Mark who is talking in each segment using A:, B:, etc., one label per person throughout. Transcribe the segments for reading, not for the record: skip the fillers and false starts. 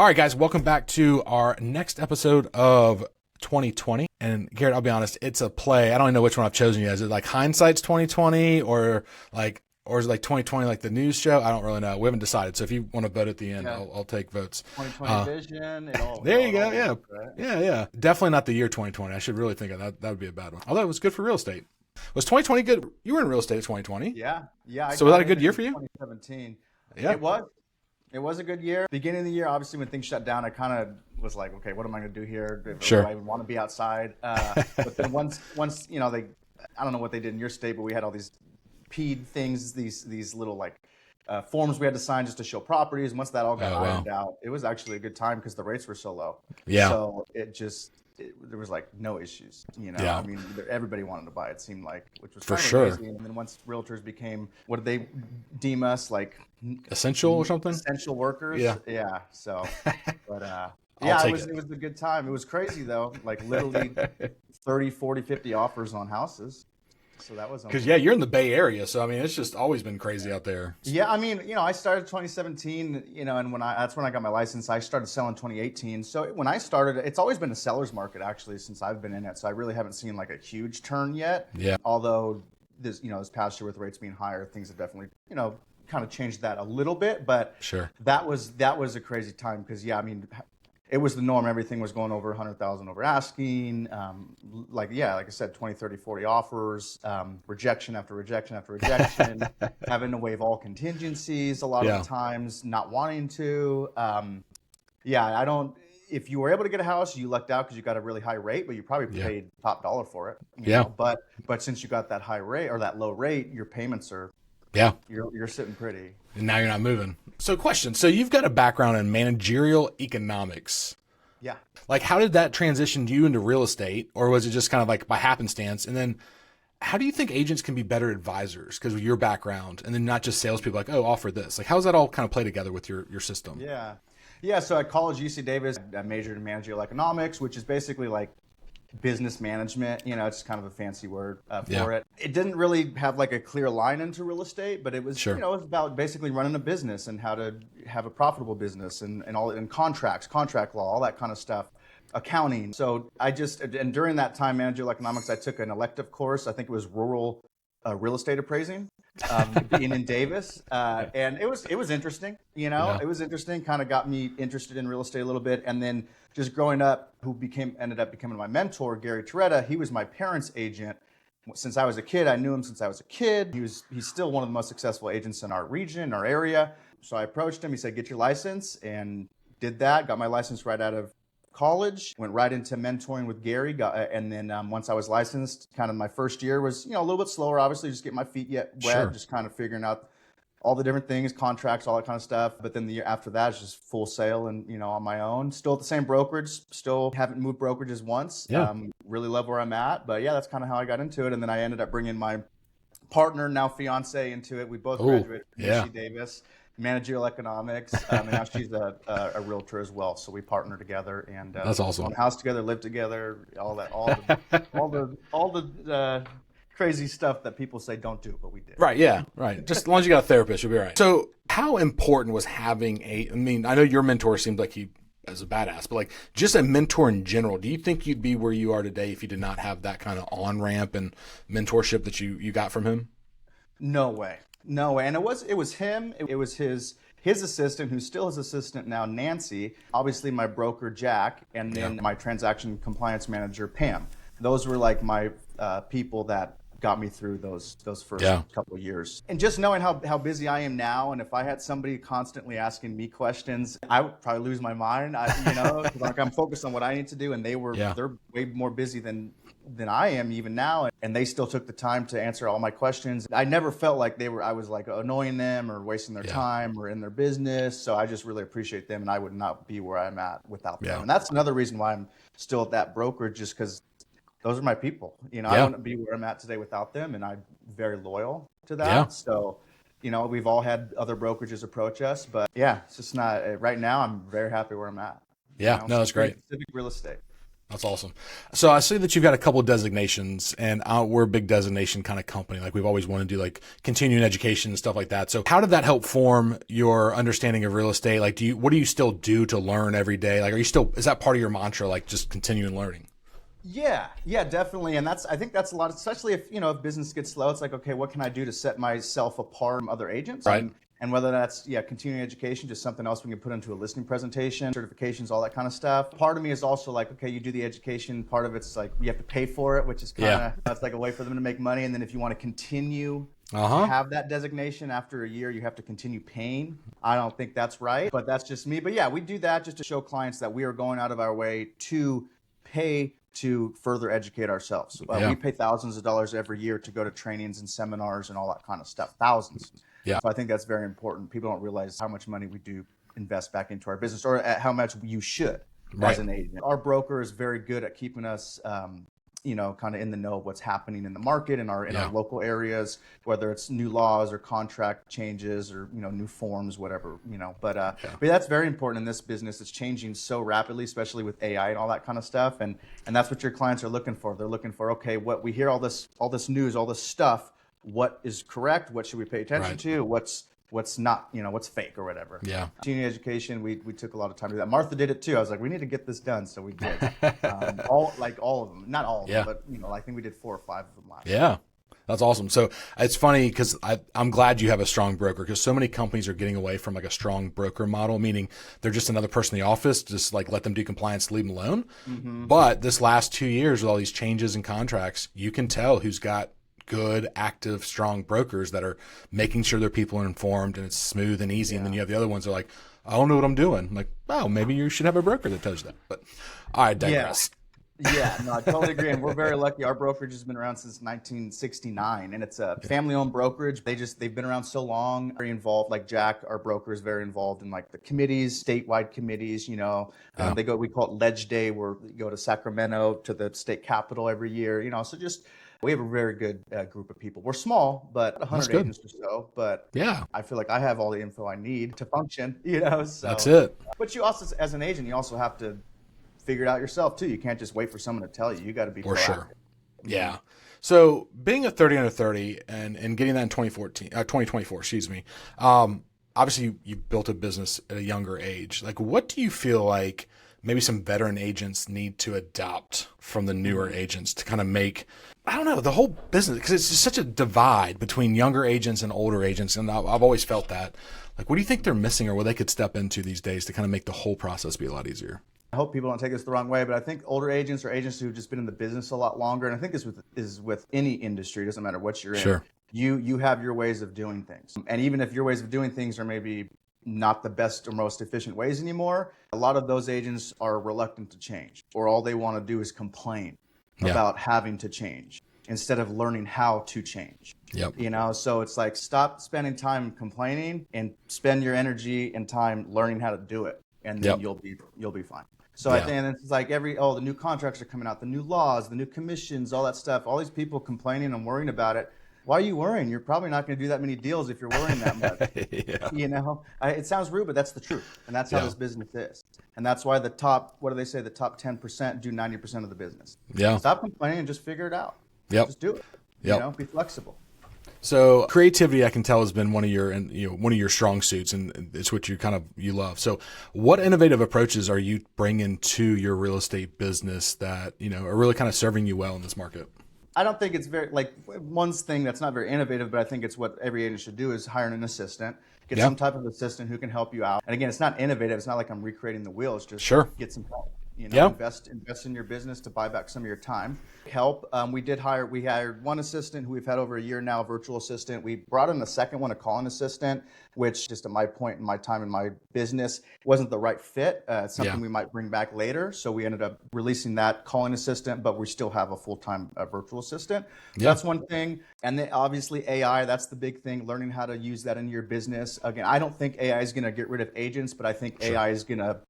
A: All right, guys, welcome back to our next episode of 2020. And Garrett, I'll be honest, it's a play. I don't even know which one I've chosen yet. Is it like hindsight's 2020 or is it like 2020 like the news show? I don't really know. We haven't decided. So if you want to vote at the end,
B: Yeah.
A: I'll take votes.
B: 2020 vision.
A: There you go. Yeah.
B: Right?
A: Yeah. Definitely not the year 2020. I should really think of that. That would be a bad one. Although it was good for real estate. Was 2020 good? You were in real estate in 2020.
B: Yeah.
A: So was that a good year for you?
B: 2017.
A: Yeah.
B: It was a good year. Beginning of the year, obviously, when things shut down, I kind of was like, okay, what am I going to do here?
A: Sure.
B: Do I even want to be outside? But then once I don't know what they did in your state, but we had all these PED things, these little forms we had to sign just to show properties. And once that all got ironed out, it was actually a good time because the rates were so low.
A: Yeah.
B: So there was like no issues,
A: Yeah.
B: I mean, everybody wanted to buy, it seemed like, which was
A: For
B: kind of
A: sure.
B: amazing. And then once realtors became, what did they deem us, like
A: Essential or something?
B: essential workers? Yeah. So, but
A: I'll
B: it
A: take
B: was a good time. It was crazy though, like literally 30, 40, 50 offers on houses. So that was
A: Because you're in the Bay Area, so I mean it's just always been crazy out there.
B: Yeah, I mean, I started 2017, and that's when I got my license. I started selling 2018. So when I started, it's always been a seller's market actually since I've been in it. So I really haven't seen like a huge turn yet.
A: Yeah.
B: Although this past year with rates being higher, things have definitely, kind of changed that a little bit. But
A: Sure.
B: that was a crazy time because I mean, it was the norm. Everything was going over 100,000 over asking. Like I said, 20, 30, 40 offers, rejection after rejection after rejection, having to waive all contingencies a lot of the times, not wanting to. If you were able to get a house, you lucked out because you got a really high rate, but you probably paid top dollar for it. You know? But since you got that high rate or that low rate, your payments are, you're sitting pretty.
A: And now you're not moving. So question. So you've got a background in managerial economics.
B: Yeah.
A: Like how did that transition you into real estate, or was it just kind of like by happenstance? And then how do you think agents can be better advisors because of your background and then not just salespeople like, oh, offer this? Like how does that all kind of play together with your system?
B: Yeah. So at college, UC Davis, I majored in managerial economics, which is basically like business management. It's kind of a fancy word for it. It didn't really have like a clear line into real estate, but it was, it was about basically running a business and how to have a profitable business and contracts, contract law, all that kind of stuff, accounting. So and during that time, managerial economics, I took an elective course. I think it was rural real estate appraising, being in Davis. And it was interesting, it was interesting, kind of got me interested in real estate a little bit. And then just growing up, ended up becoming my mentor, Gary Toretta, he was my parents' agent. Since I was a kid, I knew him since I was a kid. He's still one of the most successful agents in our region, our area. So I approached him, he said, get your license, and did that, got my license right out of college, went right into mentoring with Gary, and then once I was licensed, kind of my first year was, a little bit slower, obviously, just getting my feet wet, just kind of figuring out all the different things, contracts, all that kind of stuff. But then the year after that is just full sail and, on my own. Still at the same brokerage, still haven't moved brokerages once. Really love where I'm at. But that's kind of how I got into it. And then I ended up bringing my partner, now fiance, into it. We both graduated from UC Davis, managerial economics. And now she's a realtor as well. So we partner together and
A: that's awesome.
B: Own a house together, live together, all the crazy stuff that people say don't do, but we did.
A: Right. Yeah. Right. Just as long as you got a therapist, you'll be all right. So how important was having I know your mentor seemed like he was a badass, but like just a mentor in general, do you think you'd be where you are today if you did not have that kind of on-ramp and mentorship that you got from him?
B: No way. And it was him. It was his assistant, who's still his assistant now, Nancy, obviously my broker, Jack, and then my transaction compliance manager, Pam. Those were like my people that got me through those first couple of years. And just knowing how busy I am now, and if I had somebody constantly asking me questions, I would probably lose my mind. Because like I'm focused on what I need to do, and they're way more busy than I am even now, and they still took the time to answer all my questions. I never felt like I was like annoying them or wasting their time or in their business. So I just really appreciate them, and I would not be where I'm at without them. And that's another reason why I'm still at that brokerage, just because those are my people. I wouldn't be where I'm at today without them, and I'm very loyal to that. So, we've all had other brokerages approach us, but it's just not right now. I'm very happy where I'm at.
A: No, that's great.
B: Specific real estate.
A: That's awesome. So I see that you've got a couple of designations, and we're a big designation kind of company. Like we've always wanted to do like continuing education and stuff like that. So how did that help form your understanding of real estate? Like, what do you still do to learn every day? Like, is that part of your mantra, like just continuing learning?
B: Yeah, definitely. And I think that's a lot, especially if business gets slow, it's like, okay, what can I do to set myself apart from other agents?
A: Right.
B: And whether that's, continuing education, just something else we can put into a listening presentation, certifications, all that kind of stuff. Part of me is also like, okay, you do the education. Part of it's like, you have to pay for it, which is kind of, that's like a way for them to make money. And then if you want to continue to have that designation after a year, you have to continue paying. I don't think that's right, but that's just me. But yeah, we do that just to show clients that we are going out of our way to pay to further educate ourselves. We pay thousands of dollars every year to go to trainings and seminars and all that kind of stuff. Thousands.
A: Yeah.
B: So I think that's very important. People don't realize how much money we do invest back into our business, or how much you should as an agent. Our broker is very good at keeping us, kind of in the know of what's happening in the market in our local areas, whether it's new laws or contract changes or, new forms, whatever, but that's very important in this business. It's changing so rapidly, especially with AI and all that kind of stuff. And that's what your clients are looking for. They're looking for, okay, what we hear all this news, all this stuff, what is correct? What should we pay attention to? What's not, what's fake or whatever. Yeah. Continuing education, we took a lot of time to do that. Martha did it too. I was like, we need to get this done. So we did. All of them, not all of them, but I think we did 4 or 5 of them last year.
A: Yeah. That's awesome. So it's funny because I'm glad you have a strong broker, because so many companies are getting away from like a strong broker model, meaning they're just another person in the office, just like let them do compliance, leave them alone. Mm-hmm. But this last 2 years with all these changes in contracts, you can tell who's got good, active, strong brokers that are making sure their people are informed and it's smooth and easy. And then you have the other ones that are like, I don't know what I'm doing. I'm like, oh, maybe you should have a broker that tells you that. But I digress.
B: Yeah, no, I totally agree. And we're very lucky. Our brokerage has been around since 1969, and it's a family-owned brokerage. They've been around so long, very involved. Like Jack, our broker, is very involved in like the committees, statewide committees. We call it Ledge Day, where we go to Sacramento to the state capitol every year. So just. We have a very good group of people. We're small, but 100 agents or so. But I feel like I have all the info I need to function. So
A: that's it.
B: But you also, as an agent, you also have to figure it out yourself too. You can't just wait for someone to tell you. You got to be proactive.
A: Sure. Yeah. So being a 30 under 30 and getting that in 2024, excuse me. Obviously you built a business at a younger age. Like, what do you feel like maybe some veteran agents need to adopt from the newer agents to kind of make, I don't know, the whole business, because it's just such a divide between younger agents and older agents. And I've always felt that. Like, what do you think they're missing or what they could step into these days to kind of make the whole process be a lot easier?
B: I hope people don't take this the wrong way, but I think older agents or agents who've just been in the business a lot longer, and I think this is with any industry, it doesn't matter what you're in, you have your ways of doing things. And even if your ways of doing things are maybe not the best or most efficient ways anymore, a lot of those agents are reluctant to change, or all they want to do is complain about having to change instead of learning how to change. So it's like, stop spending time complaining and spend your energy and time learning how to do it, and then you'll be fine. So I think it's like the new contracts are coming out, the new laws, the new commissions, all that stuff, all these people complaining and worrying about it. Why are you worrying? You're probably not going to do that many deals if you're worrying that much. It sounds rude, but that's the truth. And that's how this business is. And that's why the top 10% do 90% of the business. Yeah. Stop complaining and just figure it out. Just do it. Be flexible.
A: So creativity, I can tell, has been one of your strong suits, and it's what you love. So what innovative approaches are you bringing to your real estate business that, are really kind of serving you well in this market?
B: I don't think it's one thing that's not very innovative, but I think it's what every agent should do is hire an assistant, get some type of assistant who can help you out. And again, it's not innovative. It's not like I'm recreating the wheel. It's just get some help. Invest in your business to buy back some of your time. Help. We hired one assistant who we've had over a year now, a virtual assistant. We brought in a second one, a call-in assistant, which just at my point in my time in my business wasn't the right fit. It's something we might bring back later. So we ended up releasing that call-in assistant, but we still have a full-time virtual assistant. That's one thing. And then obviously AI, that's the big thing, learning how to use that in your business. Again, I don't think AI is going to get rid of agents, but I think AI is going to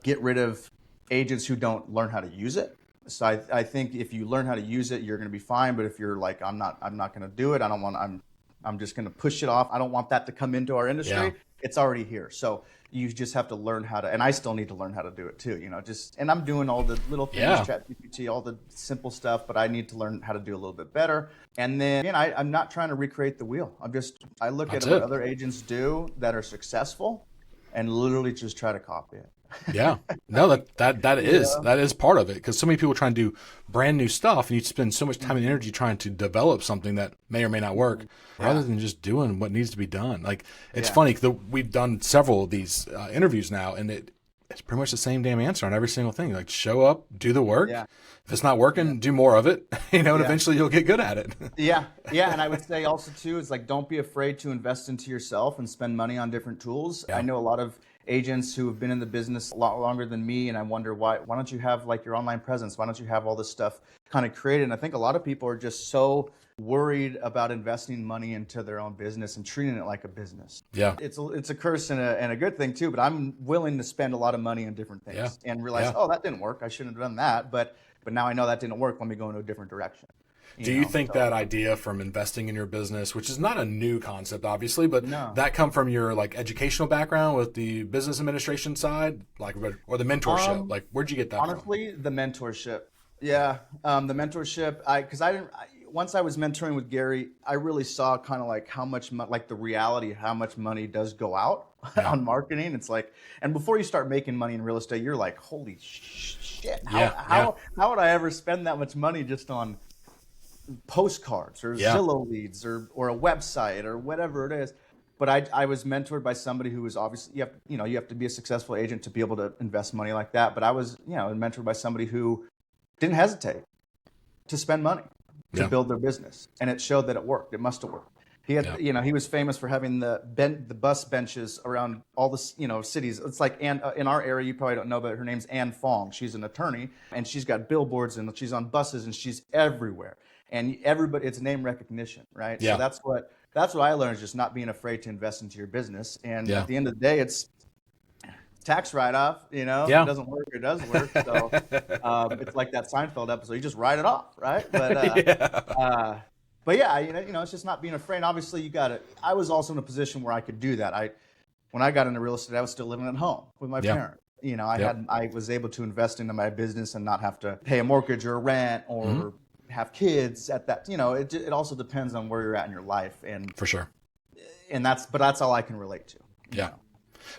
B: get rid of agents who don't learn how to use it. So I think if you learn how to use it, you're going to be fine. But if you're like, I'm not going to do it. I'm just going to push it off. I don't want that to come into our industry. It's already here. So you just have to learn how to, and I still need to learn how to do it too, and I'm doing all the little things, ChatGPT, all the simple stuff, but I need to learn how to do a little bit better. And then, I'm not trying to recreate the wheel. I look at what other agents do that are successful and literally just try to copy it.
A: Yeah, no, that is part of it, because so many people try and do brand new stuff, and you spend so much time and energy trying to develop something that may or may not work, rather than just doing what needs to be done. Like, it's funny, we've done several of these interviews now, and it's pretty much the same damn answer on every single thing. Like, show up, do the work. Yeah. If it's not working, do more of it, and eventually you'll get good at it.
B: Yeah. And I would say also too, is like, don't be afraid to invest into yourself and spend money on different tools. I know a lot of agents who have been in the business a lot longer than me, and I wonder why don't you have like your online presence? Why don't you have all this stuff kind of created? And I think a lot of people are just so worried about investing money into their own business and treating it like a business.
A: Yeah.
B: It's a curse and a good thing too, but I'm willing to spend a lot of money on different things and realize, oh, that didn't work. I shouldn't have done that. But now I know that didn't work. Let me go in a different direction.
A: Do you think that idea from investing in your business, which is not a new concept, obviously, but that come from your like educational background with the business administration side, like, or the mentorship? Like, where'd you get that
B: honestly, from? The mentorship. Yeah. The mentorship, once I was mentoring with Gary, I really saw kind of like how much, like the reality of how much money does go out on marketing. It's like, and before you start making money in real estate, you're like, holy shit, how would I ever spend that much money just on postcards or Zillow leads or a website or whatever it is? But I was mentored by somebody who was obviously, you have to be a successful agent to be able to invest money like that. But I was, mentored by somebody who didn't hesitate to spend money to build their business. And it showed that it worked. It must have worked. He had, he was famous for having the bus benches around all the, cities. It's like, and in our area, you probably don't know, but her name's Ann Fong. She's an attorney, and she's got billboards, and she's on buses, and she's everywhere. And everybody, it's name recognition, right? Yeah. So that's what I learned, is just not being afraid to invest into your business. And at the end of the day, it's tax write-off, If it doesn't work, it doesn't work. So it's like that Seinfeld episode. You just write it off, right? But it's just not being afraid. Obviously, you got it. I was also in a position where I could do that. When I got into real estate, I was still living at home with my parents. I was able to invest into my business and not have to pay a mortgage or rent or have kids at that. It also depends on where you're at in your life, and
A: for sure.
B: And that's all I can relate to.
A: Yeah.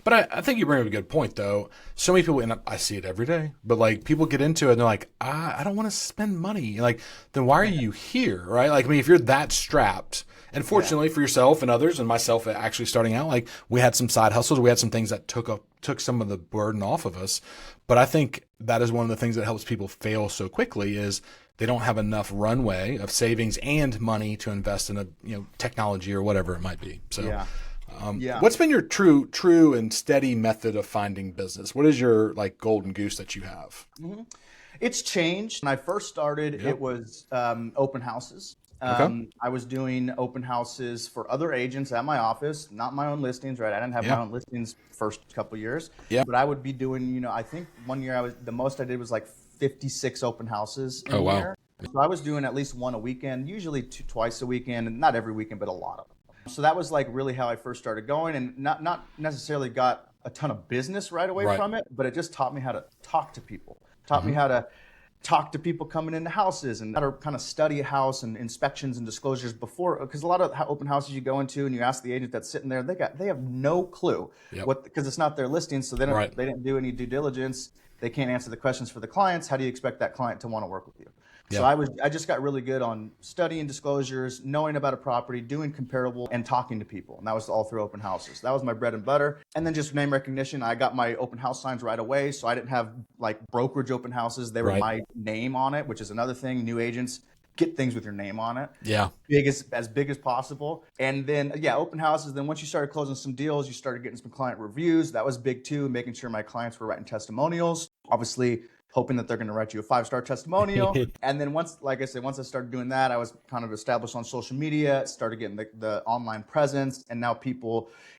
A: But I think you bring up a good point, though. So many people, and I see it every day, but like people get into it and they're like, I don't want to spend money. Like, then why are you here, right? Like, I mean, if you're that strapped, and fortunately for yourself and others, and myself actually starting out, like we had some side hustles, we had some things that took some of the burden off of us. But I think that is one of the things that helps people fail so quickly is they don't have enough runway of savings and money to invest in a technology or whatever it might be. So. What's been your true and steady method of finding business? What is your like golden goose that you have?
B: Mm-hmm. It's changed. When I first started, it was open houses. I was doing open houses for other agents at my office, not my own listings, right? I didn't have my own listings first couple years, but I would be doing, I think one year the most I did was like 56 open houses in a year. So I was doing at least one a weekend, usually twice a weekend, and not every weekend, but a lot of them. So that was like really how I first started going, and not necessarily got a ton of business right away from it, but it just taught me how to talk to people, taught me how to talk to people coming into houses and how to kind of study a house and inspections and disclosures before, because a lot of open houses you go into and you ask the agent that's sitting there, they have no clue because it's not their listing, so they didn't do any due diligence. They can't answer the questions for the clients. How do you expect that client to want to work with you? So I just got really good on studying disclosures, knowing about a property, doing comparable, and talking to people. And that was all through open houses. That was my bread and butter. And then just name recognition. I got my open house signs right away. So I didn't have like brokerage open houses. They were my name on it, which is another thing. New agents get things with your name on it. Yeah. As big as possible. And then, open houses. Then once you started closing some deals, you started getting some client reviews. That was big too, making sure my clients were writing testimonials. Obviously, hoping that they're going to write you a 5-star testimonial. And then once I started doing that, I was kind of established on social media, started getting the online presence. And now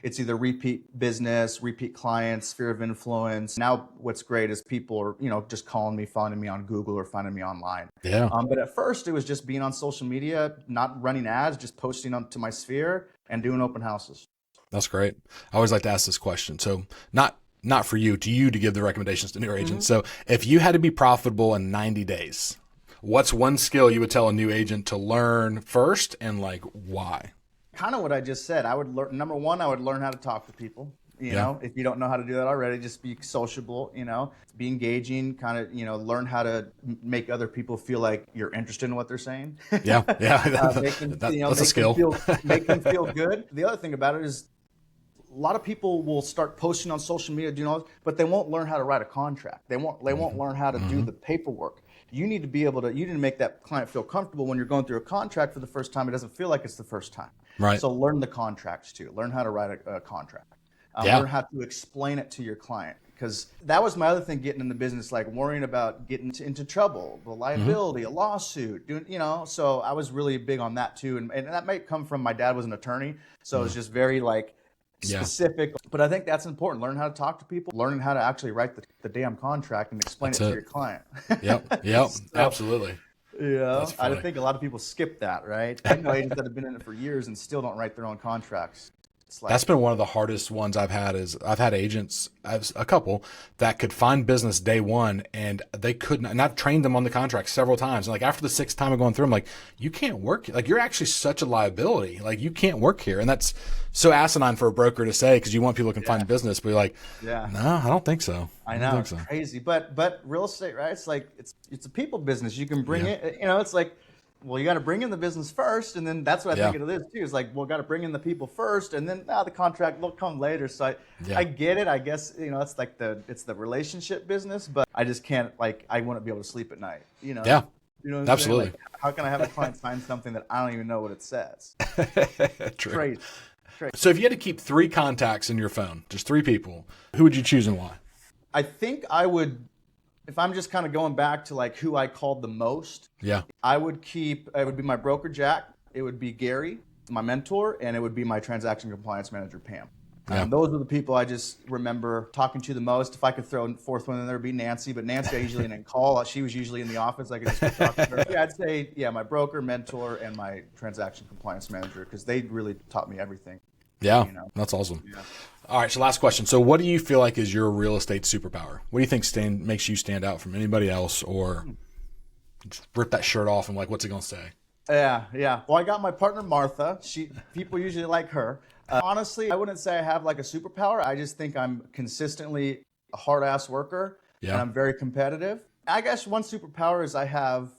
B: it's either repeat business, repeat clients, sphere of influence. Now what's great is people are, just calling me, finding me on Google or finding me online. Yeah. But at first it was just being on social media, not running ads, just posting onto my sphere and doing open houses.
A: That's great. I always like to ask this question. So not for you, to you to give the recommendations to new agents. So if you had to be profitable in 90 days, what's one skill you would tell a new agent to learn first, and like why?
B: Kind of what I just said. I would learn, number one, I would learn how to talk to people. You know, if you don't know how to do that already, just be sociable, be engaging, kind of, learn how to make other people feel like you're interested in what they're saying.
A: Yeah. That's a skill.
B: Make them feel good. The other thing about it is a lot of people will start posting on social media, but they won't learn how to write a contract. They won't learn how to do the paperwork. You need to make that client feel comfortable when you're going through a contract for the first time. It doesn't feel like it's the first time.
A: Right.
B: So learn the contracts too. Learn how to write a contract. Learn how to explain it to your client, because that was my other thing getting in the business, like worrying about getting into trouble, the liability, a lawsuit, so I was really big on that too. And that might come from my dad was an attorney. So it's just very specific, but I think that's important. Learn how to talk to people, learning how to actually write the damn contract and explain it to your client.
A: Yep. Absolutely.
B: Yeah. I think a lot of people skip that, right? I know agents that have been in it for years and still don't write their own contracts.
A: That's been one of the hardest ones I've had. Is I've had agents, a couple that could find business day one, and they couldn't. And I've trained them on the contract several times. And like after the sixth time of going through, I'm like, you can't work. Like you're actually such a liability. Like you can't work here. And that's so asinine for a broker to say, because you want people who can find business. But you're like, no, I don't think so.
B: I know, it's crazy. But real estate, right? It's like it's a people business. You can bring it. It's like, well, you got to bring in the business first, and then that's what I think it is too. Is like, well, got to bring in the people first, and then the contract will come later. So I get it. I guess it's like it's the relationship business, but I just can't I wouldn't be able to sleep at night.
A: Yeah. Absolutely.
B: Like, how can I have a client sign something that I don't even know what it says?
A: True.
B: Crazy.
A: So if you had to keep 3 contacts in your phone, just 3 people, who would you choose and why?
B: I think I would. If I'm just kind of going back to who I called the most, I would keep, it would be my broker, Jack. It would be Gary, my mentor, and it would be my transaction compliance manager, Pam. Those are the people I just remember talking to the most. If I could throw a fourth one in there, it'd be Nancy. But Nancy, I usually didn't call. She was usually in the office. I could just talk to her. I'd say, my broker, mentor, and my transaction compliance manager, because they really taught me everything.
A: Yeah, that's awesome. Yeah. All right, so last question. So what do you feel like is your real estate superpower? What do you think makes you stand out from anybody else, or just rip that shirt off and what's it going to say?
B: Yeah. Well, I got my partner, Martha. People usually like her. Honestly, I wouldn't say I have a superpower. I just think I'm consistently a hard-ass worker, and I'm very competitive. I guess one superpower is I have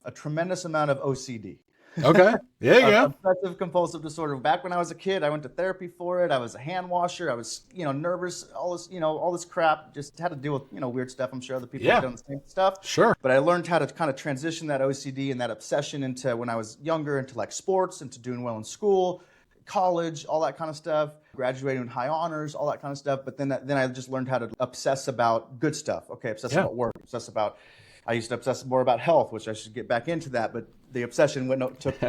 B: a tremendous amount of OCD.
A: Okay. Yeah, you go.
B: Obsessive compulsive disorder. Back when I was a kid, I went to therapy for it. I was a hand washer. I was, nervous. All this crap. Just had to deal with, weird stuff. I'm sure other people have done the same stuff.
A: Sure.
B: But I learned how to kind of transition that OCD and that obsession into when I was younger, into sports, into doing well in school, college, all that kind of stuff. Graduating with high honors, all that kind of stuff. But then I just learned how to obsess about good stuff. Okay, obsess about work. I used to obsess more about health, which I should get back into that, but the obsession work took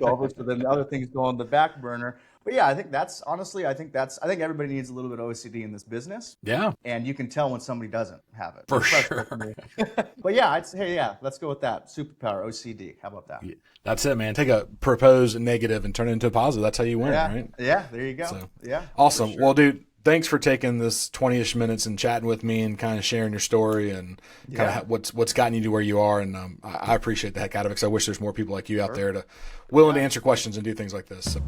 B: over, so then the other things go on the back burner. But yeah, I think everybody needs a little bit of OCD in this business. Yeah. And you can tell when somebody doesn't have it.
A: For sure.
B: But yeah, I'd say, let's go with that. Superpower, OCD. How about that?
A: Yeah, that's it, man. Take a proposed negative and turn it into a positive. That's how you win, right?
B: Yeah, there you go.
A: So,
B: yeah.
A: Awesome. Sure. Well, dude, thanks for taking this 20-ish minutes and chatting with me and kind of sharing your story and kind of what's gotten you to where you are. And I appreciate the heck out of it, because I wish there's more people like you out there willing to answer questions and do things like this. So.